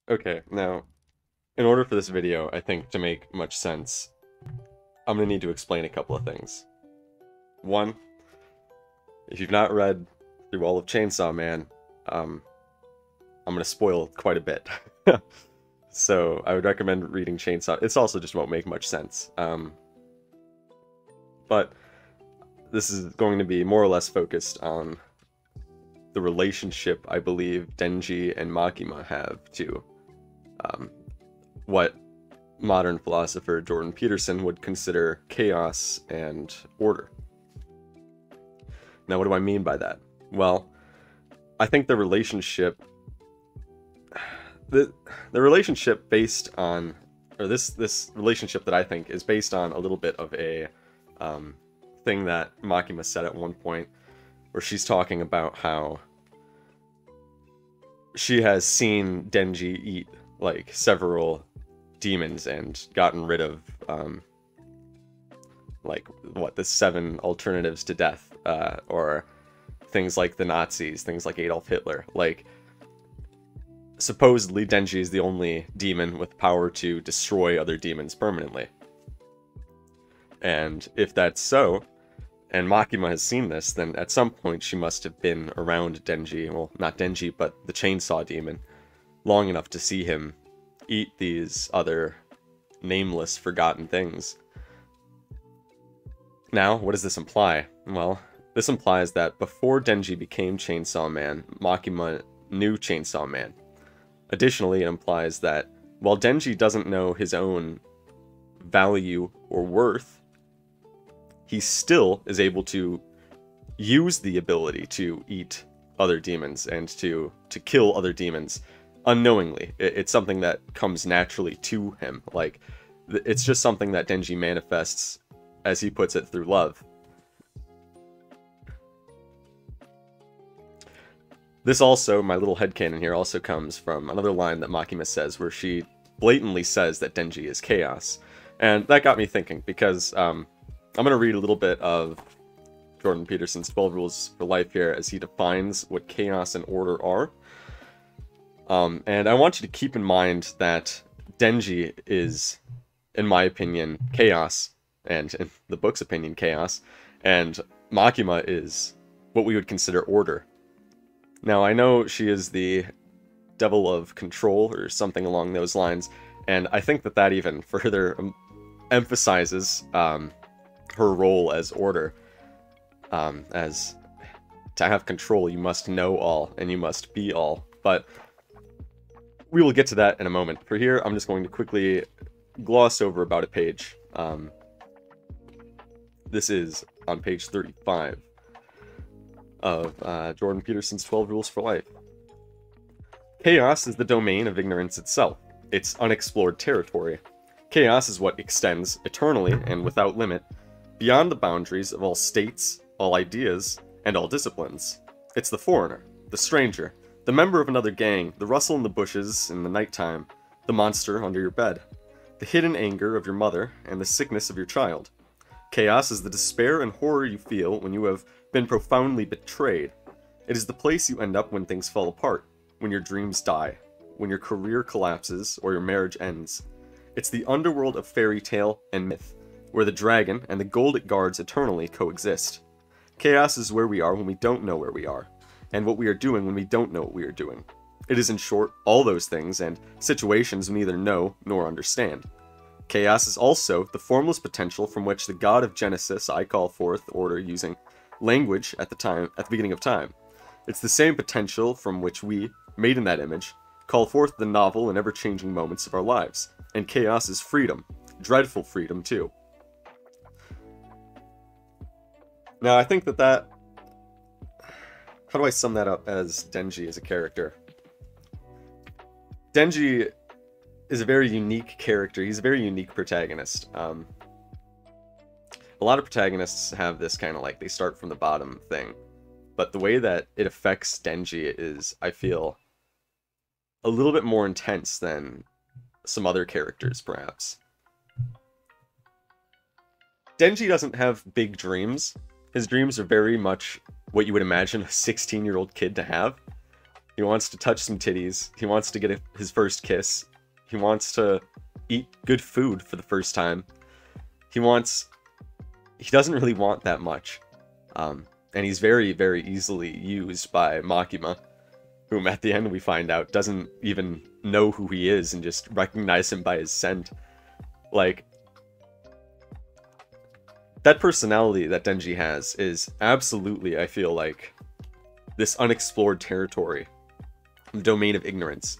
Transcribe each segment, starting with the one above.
Okay, now, in order for this video, I think, to make much sense, I'm gonna need to explain a couple of things. One, if you've not read through all of Chainsaw Man, um, I'm gonna spoil quite a bit. So I would recommend reading Chainsaw. It's also just won't make much sense. But this is going to be more or less focused on the relationship I believe Denji and Makima have to um, what modern philosopher Jordan Peterson would consider chaos and order. Now, what do I mean by that? Well, I think the relationship, the relationship based on, or this relationship that I think is based on a little bit of a thing that Makima said at one point, where she's talking about how she has seen Denji eat like several demons and gotten rid of like what, the 7 alternatives to death, or things like the Nazis, things like Adolf Hitler. Like, supposedly Denji is the only demon with power to destroy other demons permanently. And if that's so, and Makima has seen this, then at some point she must have been around Denji, well, not Denji, but the Chainsaw Demon, long enough to see him eat these other nameless, forgotten things. Now, what does this imply? Well, this implies that before Denji became Chainsaw Man, Makima knew Chainsaw Man. Additionally, it implies that while Denji doesn't know his own value or worth, he still is able to use the ability to eat other demons and to kill other demons unknowingly. It's something that comes naturally to him. Like, it's just something that Denji manifests, as he puts it, through love. This also, my little headcanon here, also comes from another line that Makima says, where she blatantly says that Denji is chaos. And that got me thinking, because I'm going to read a little bit of Jordan Peterson's 12 Rules for Life here, as he defines what chaos and order are. And I want you to keep in mind that Denji is, in my opinion, chaos, and in the book's opinion, chaos, and Makima is what we would consider order. Now, I know she is the devil of control, or something along those lines, and I think that that even further emphasizes her role as order. As to have control, you must know all, and you must be all. But we will get to that in a moment. For here, I'm just going to quickly gloss over about a page. This is on page 35 of Jordan Peterson's 12 Rules for Life. Chaos is the domain of ignorance itself, its unexplored territory. Chaos is what extends eternally and without limit beyond the boundaries of all states, all ideas, and all disciplines. It's the foreigner, the stranger, the member of another gang, the rustle in the bushes in the nighttime, the monster under your bed, the hidden anger of your mother, and the sickness of your child. Chaos is the despair and horror you feel when you have been profoundly betrayed. It is the place you end up when things fall apart, when your dreams die, when your career collapses, or your marriage ends. It's the underworld of fairy tale and myth, where the dragon and the gold it guards eternally coexist. Chaos is where we are when we don't know where we are, and what we are doing when we don't know what we are doing. It is, in short, all those things and situations we neither know nor understand. Chaos is also the formless potential from which the god of Genesis I call forth order using language at the beginning of time. It's the same potential from which we, made in that image, call forth the novel and ever-changing moments of our lives. And chaos is freedom. Dreadful freedom, too. Now, I think that... How do I sum that up as Denji as a character? Denji is a very unique character. He's a very unique protagonist. A lot of protagonists have this kind of like, they start from the bottom thing. But the way that it affects Denji is, I feel, a little bit more intense than some other characters, perhaps. Denji doesn't have big dreams. His dreams are very much what you would imagine a 16-year-old kid to have. He wants to touch some titties. He wants to get his first kiss. He wants to eat good food for the first time. He doesn't really want that much. And he's very, very easily used by Makima, whom at the end we find out doesn't even know who he is and just recognize him by his scent. Like, that personality that Denji has is absolutely, I feel like, this unexplored territory, the domain of ignorance.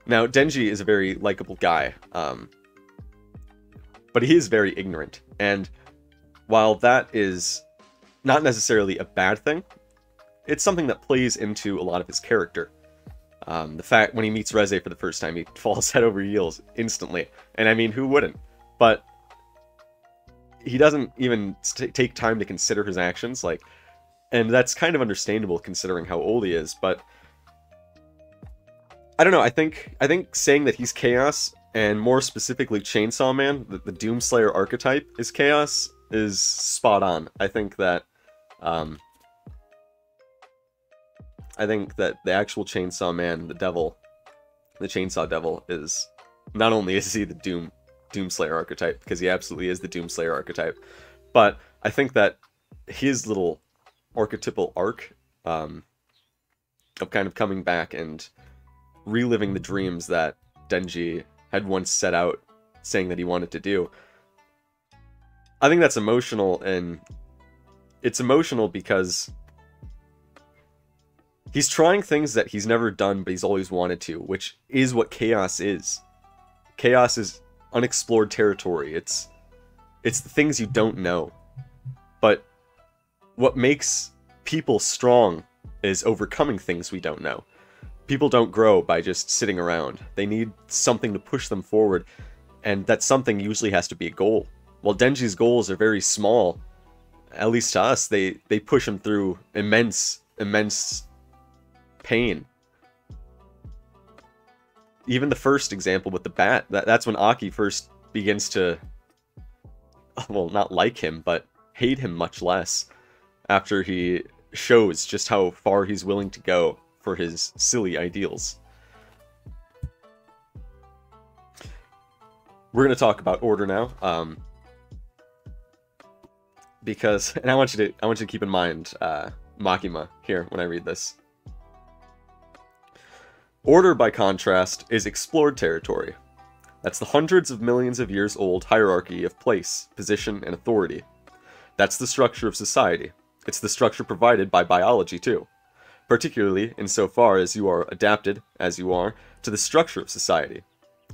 Now, Denji is a very likable guy, but he is very ignorant, and while that is not necessarily a bad thing, it's something that plays into a lot of his character. The fact when he meets Reze for the first time, he falls head over heels instantly, and I mean, who wouldn't? But he doesn't even take time to consider his actions, like, and that's kind of understandable considering how old he is, but I don't know, I think saying that he's Chaos, and more specifically Chainsaw Man, the Doomslayer archetype is Chaos, is spot on. I think that the actual Chainsaw Man, the Chainsaw Devil, is not only is he the Doomslayer archetype, because he absolutely is the Doomslayer archetype, but I think that his little archetypal arc of kind of coming back and reliving the dreams that Denji had once set out saying that he wanted to do, I think that's emotional, and it's emotional because he's trying things that he's never done but he's always wanted to, which is what Chaos is. Chaos is unexplored territory. It's the things you don't know. But what makes people strong is overcoming things we don't know. People don't grow by just sitting around. They need something to push them forward, and that something usually has to be a goal. While Denji's goals are very small, at least to us, they push him through immense pain. Even the first example with the bat, that's when Aki first begins to, well, not like him, but hate him much less, after he shows just how far he's willing to go for his silly ideals. We're going to talk about order now, because, and I want you to keep in mind Makima here when I read this. Order, by contrast, is explored territory. That's the hundreds of millions of years old hierarchy of place, position, and authority. That's the structure of society. It's the structure provided by biology, too. Particularly insofar as you are adapted, as you are, to the structure of society.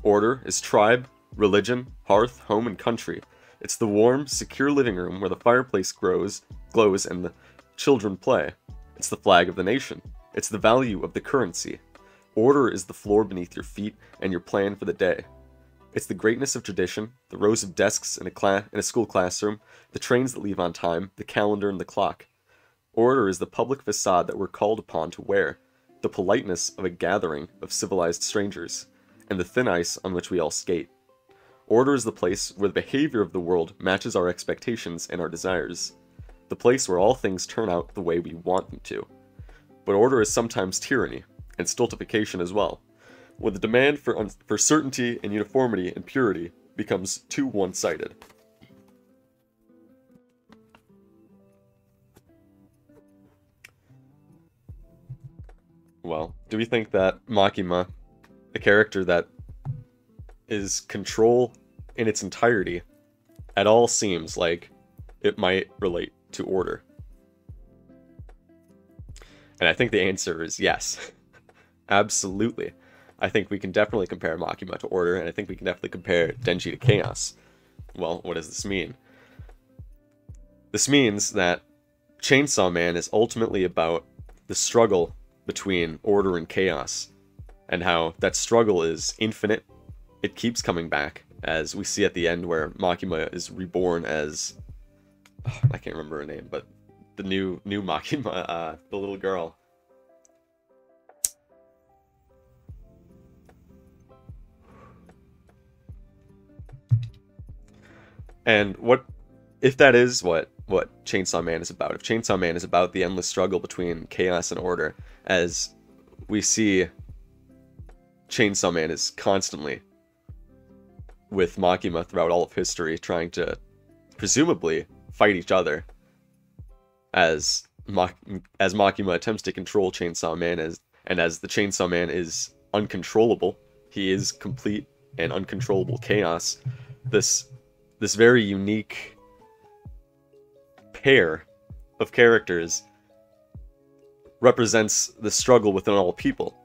Order is tribe, religion, hearth, home, and country. It's the warm, secure living room where the fireplace glows, and the children play. It's the flag of the nation. It's the value of the currency. Order is the floor beneath your feet and your plan for the day. It's the greatness of tradition, the rows of desks in a school classroom, the trains that leave on time, the calendar, and the clock. Order is the public facade that we're called upon to wear, the politeness of a gathering of civilized strangers, and the thin ice on which we all skate. Order is the place where the behavior of the world matches our expectations and our desires, the place where all things turn out the way we want them to. But order is sometimes tyranny, and stultification as well, when the demand for certainty and uniformity and purity becomes too one-sided. Well, do we think that Makima, a character that is control in its entirety, at all seems like it might relate to order? And I think the answer is yes. Absolutely. I think we can definitely compare Makima to order, and I think we can definitely compare Denji to chaos. Well, what does this mean? This means that Chainsaw Man is ultimately about the struggle between order and chaos, and how that struggle is infinite. It keeps coming back, as we see at the end where Makima is reborn as... I can't remember her name, but the new Makima, the little girl. And if that is what Chainsaw Man is about, if Chainsaw Man is about the endless struggle between chaos and order, as we see Chainsaw Man is constantly with Makima throughout all of history, trying to presumably fight each other as Makima attempts to control Chainsaw Man, and as the Chainsaw Man is uncontrollable, he is complete and uncontrollable chaos. This very unique pair of characters represents the struggle within all people.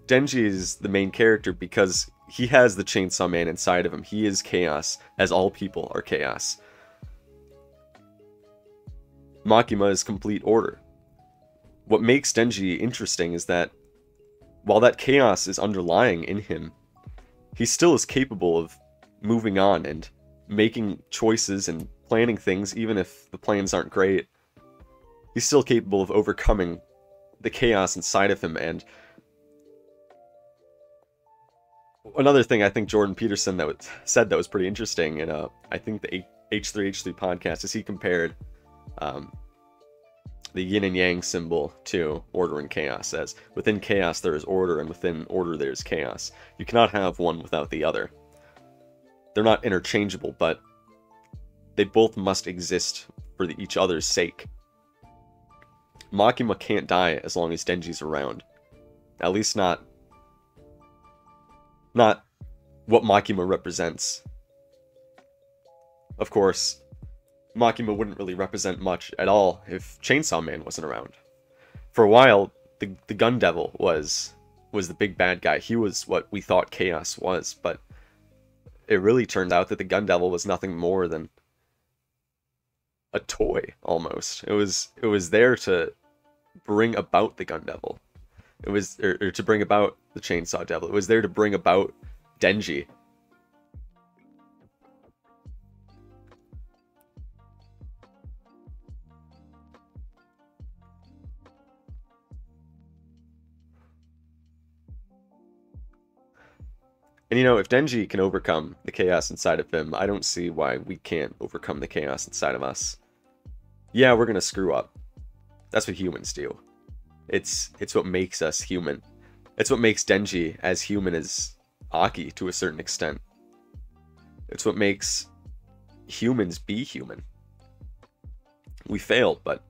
Denji is the main character because he has the Chainsaw Man inside of him. He is chaos, as all people are chaos. Makima is complete order. What makes Denji interesting is that while that chaos is underlying in him, he still is capable of moving on and making choices and planning things, even if the plans aren't great. He's still capable of overcoming the chaos inside of him. And another thing I think Jordan Peterson said that was pretty interesting in I think the H3H3 podcast is he compared the yin and yang symbol to order and chaos, as within chaos there is order, and within order there is chaos. You cannot have one without the other. They're not interchangeable, but they both must exist for each other's sake. Makima can't die as long as Denji's around. At least not what Makima represents. Of course, Makima wouldn't really represent much at all if Chainsaw Man wasn't around. For a while, the Gun Devil was the big bad guy. He was what we thought chaos was, but it really turned out that the Gun Devil was nothing more than a toy, almost. It was there to bring about the Gun Devil. It was or to bring about the Chainsaw Devil. It was there to bring about Denji. And you know, if Denji can overcome the chaos inside of him, I don't see why we can't overcome the chaos inside of us. Yeah, we're gonna screw up. That's what humans do. It's what makes us human. It's what makes Denji as human as Aki to a certain extent. It's what makes humans be human. We fail, but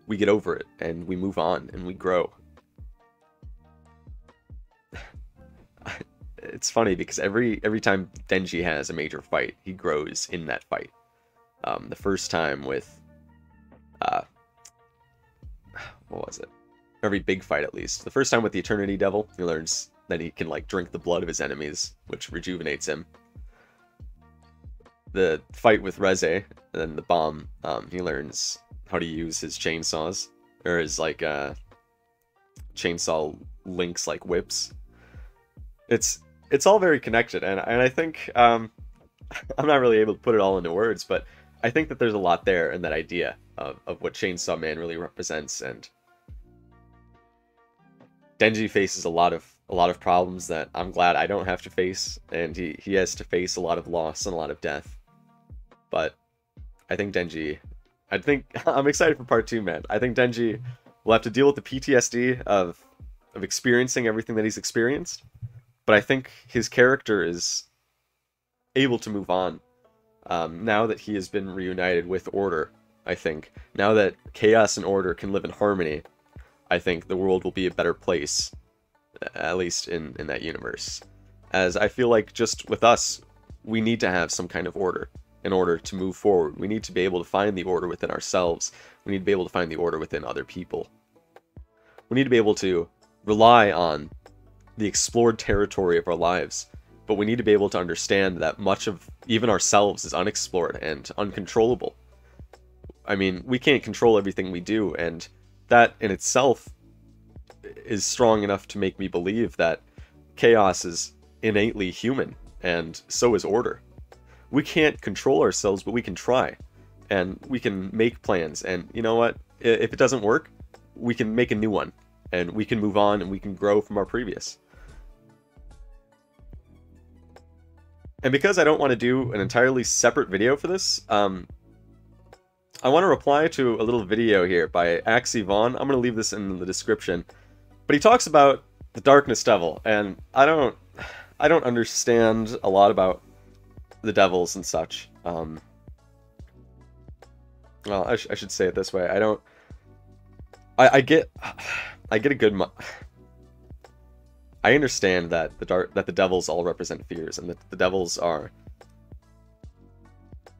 we get over it, and we move on, and we grow. It's funny because every time Denji has a major fight, he grows in that fight. The first time with what was it? Every big fight, at least. The first time with the Eternity Devil, he learns that he can like drink the blood of his enemies, which rejuvenates him. The fight with Reze, and then the bomb, he learns how to use his chainsaws, or his like chainsaw links like whips. It's all very connected, and I think I'm not really able to put it all into words, but I think that there's a lot there in that idea of what Chainsaw Man really represents. And Denji faces a lot of problems that I'm glad I don't have to face, and he has to face a lot of loss and a lot of death. But I think I'm excited for part 2, man. I think Denji will have to deal with the PTSD of experiencing everything that he's experienced. But I think his character is able to move on now that he has been reunited with order. I think now that chaos and order can live in harmony, I think the world will be a better place, at least in that universe. As I feel like just with us, we need to have some kind of order in order to move forward. We need to be able to find the order within ourselves. We need to be able to find the order within other people. We need to be able to rely on the explored territory of our lives, but we need to be able to understand that much of even ourselves is unexplored and uncontrollable. I mean, we can't control everything we do, and that in itself is strong enough to make me believe that chaos is innately human, and so is order. We can't control ourselves, but we can try, and we can make plans, and you know what? If it doesn't work, we can make a new one, and we can move on, and we can grow from our previous. And because I don't want to do an entirely separate video for this, I'm I want to reply to a little video here by Axie Vaughn. I'm going to leave this in the description. But he talks about the Darkness Devil, and I don't understand a lot about the devils and such. Well, I should say it this way. I get a good. I understand that the devils all represent fears, and that the devils are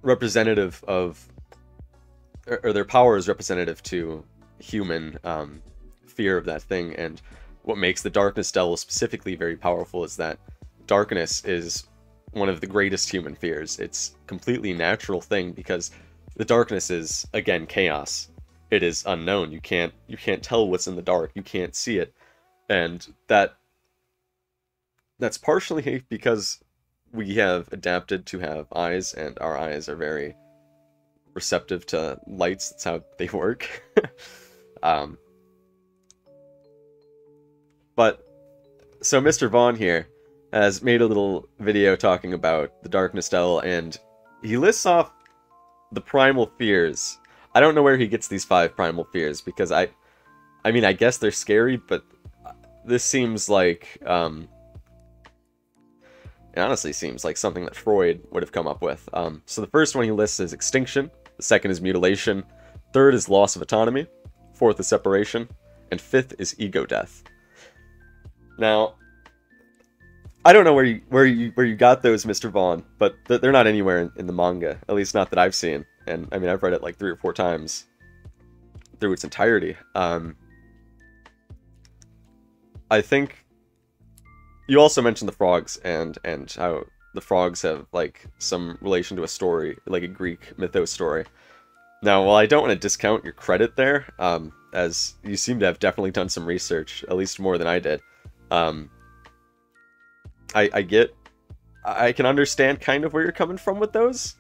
representative of, or their power is representative to human fear of that thing. And what makes the Darkness Devil specifically very powerful is that darkness is one of the greatest human fears. It's a completely natural thing because the darkness is, again, chaos. It is unknown. You can't tell what's in the dark. You can't see it. And that's partially because we have adapted to have eyes, and our eyes are very receptive to lights. That's how they work. But so Mr. Vaughn here has made a little video talking about the Darkness Devil, and he lists off the primal fears. I don't know where he gets these 5 primal fears, because I mean, I guess they're scary, but this seems like, it honestly seems like something that Freud would have come up with. So the first one he lists is extinction, the second is mutilation, third is loss of autonomy, fourth is separation, and fifth is ego death. Now, I don't know where you got those, Mr. Vaughn, but they're not anywhere in the manga, at least not that I've seen. And I mean, I've read it like 3 or 4 times through its entirety. I think you also mentioned the frogs and how the frogs have like some relation to a story, like a Greek mythos story. Now, while I don't want to discount your credit there, as you seem to have definitely done some research, at least more than I did. I can understand kind of where you're coming from with those,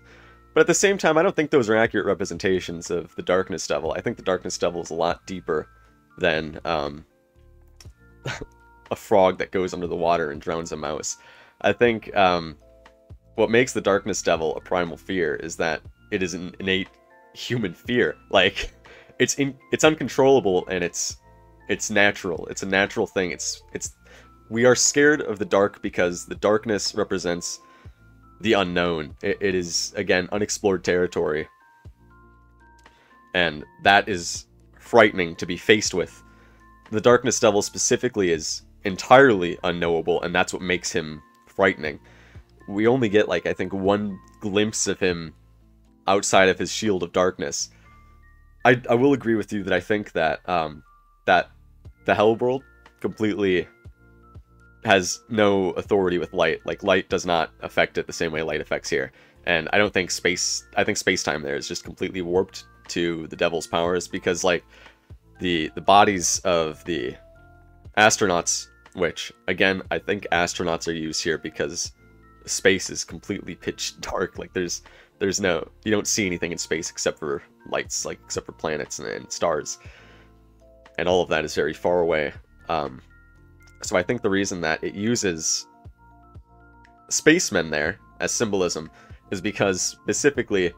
but at the same time, I don't think those are accurate representations of the Darkness Devil. I think the Darkness Devil is a lot deeper than a frog that goes under the water and drowns a mouse. I think what makes the Darkness Devil a primal fear is that it is an innate human fear. Like, it's uncontrollable, and it's natural. It's a natural thing. We are scared of the dark because the darkness represents the unknown. It is, again, unexplored territory. And that is frightening to be faced with. The Darkness Devil specifically is entirely unknowable, and that's what makes him frightening. We only get, like, I think 1 glimpse of him outside of his shield of darkness. I will agree with you that I think that that the Hell World completely has no authority with light. Like, light does not affect it the same way light affects here. And I don't think I think space-time there is just completely warped to the devil's powers, because, like, the bodies of the astronauts, which, again, I think astronauts are used here because space is completely pitch dark. Like, there's no, you don't see anything in space except for lights, like, except for planets and stars. And all of that is very far away. So I think the reason that it uses spacemen there as symbolism is because specifically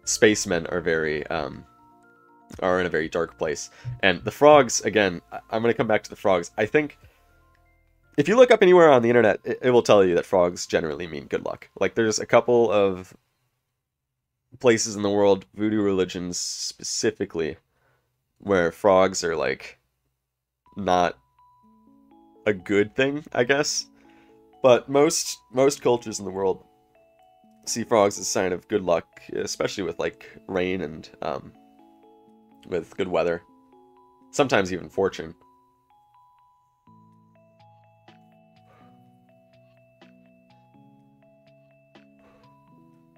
spacemen are in a very dark place. And the frogs, again, I'm going to come back to the frogs. I think if you look up anywhere on the internet, it will tell you that frogs generally mean good luck. Like, there's a couple of places in the world, voodoo religions specifically, where frogs are, like, not a good thing, I guess. But most cultures in the world see frogs as a sign of good luck, especially with, like, rain and with good weather. Sometimes even fortune.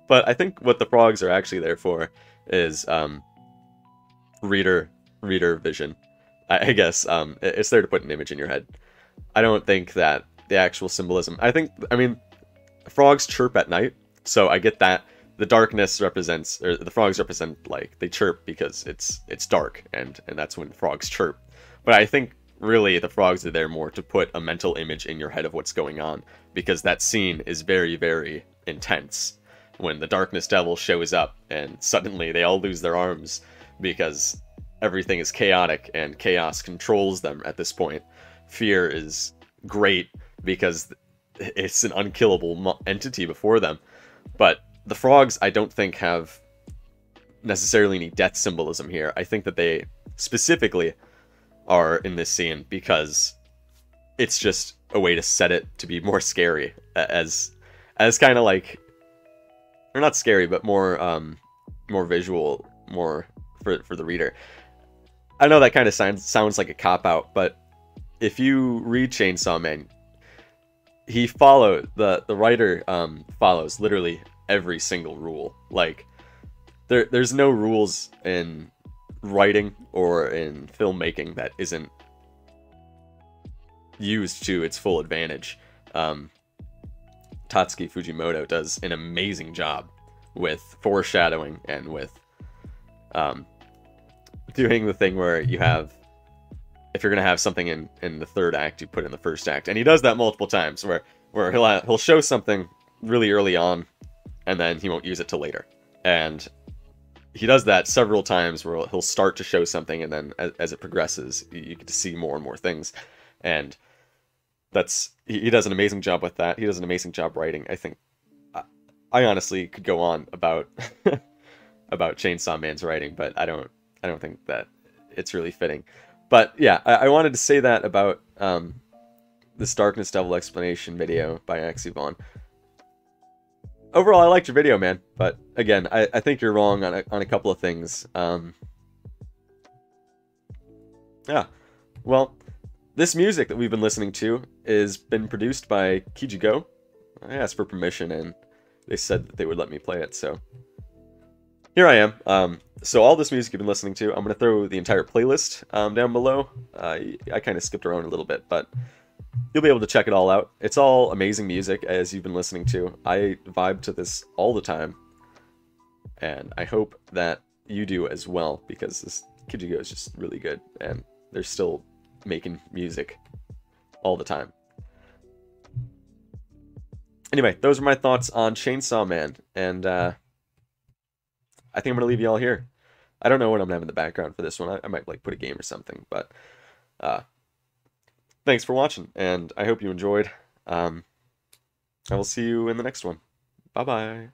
But I think what the frogs are actually there for is reader vision. I guess it's there to put an image in your head. I don't think that the actual symbolism. I mean, frogs chirp at night, so I get that. The darkness represents, or the frogs represent, like, they chirp because it's dark, and that's when frogs chirp. But I think really the frogs are there more to put a mental image in your head of what's going on, because that scene is very, very intense. when the Darkness Devil shows up and suddenly they all lose their arms because everything is chaotic and chaos controls them at this point. Fear is great because it's an unkillable entity before them. But the frogs, I don't think, have necessarily any death symbolism here. I think that they specifically are in this scene because it's just a way to set it to be more scary, as kind of like, or not scary, but more more visual, more for the reader. I know that kind of sounds like a cop-out, but if you read Chainsaw Man, he the writer follows literally every single rule. Like, there's no rules in writing or in filmmaking that isn't used to its full advantage. Tatsuki Fujimoto does an amazing job with foreshadowing and with doing the thing where you have, if you're gonna have something in the third act, you put it in the first act, and he does that multiple times where he'll show something really early on, and then he won't use it till later, and he does that several times where he'll start to show something, and then as it progresses, you get to see more and more things, and he does an amazing job with that. He does an amazing job writing. I think I honestly could go on about about Chainsaw Man's writing, but I don't think that it's really fitting. But yeah, I wanted to say that about this Darkness Devil explanation video by Axivon. Overall, I liked your video, man. But again, I think you're wrong on a couple of things. Yeah, well, this music that we've been listening to has been produced by Kijigo. I asked for permission, and they said that they would let me play it, so here I am. So all this music you've been listening to, I'm going to throw the entire playlist down below. I kind of skipped around a little bit, but you'll be able to check it all out. It's all amazing music, as you've been listening to. I vibe to this all the time, and I hope that you do as well, because this Kijigo is just really good, and they're still making music all the time. Anyway, those are my thoughts on Chainsaw Man, and I think I'm going to leave you all here. I don't know what I'm going to have in the background for this one. I might like put a game or something, but thanks for watching, and I hope you enjoyed. I will see you in the next one. Bye-bye.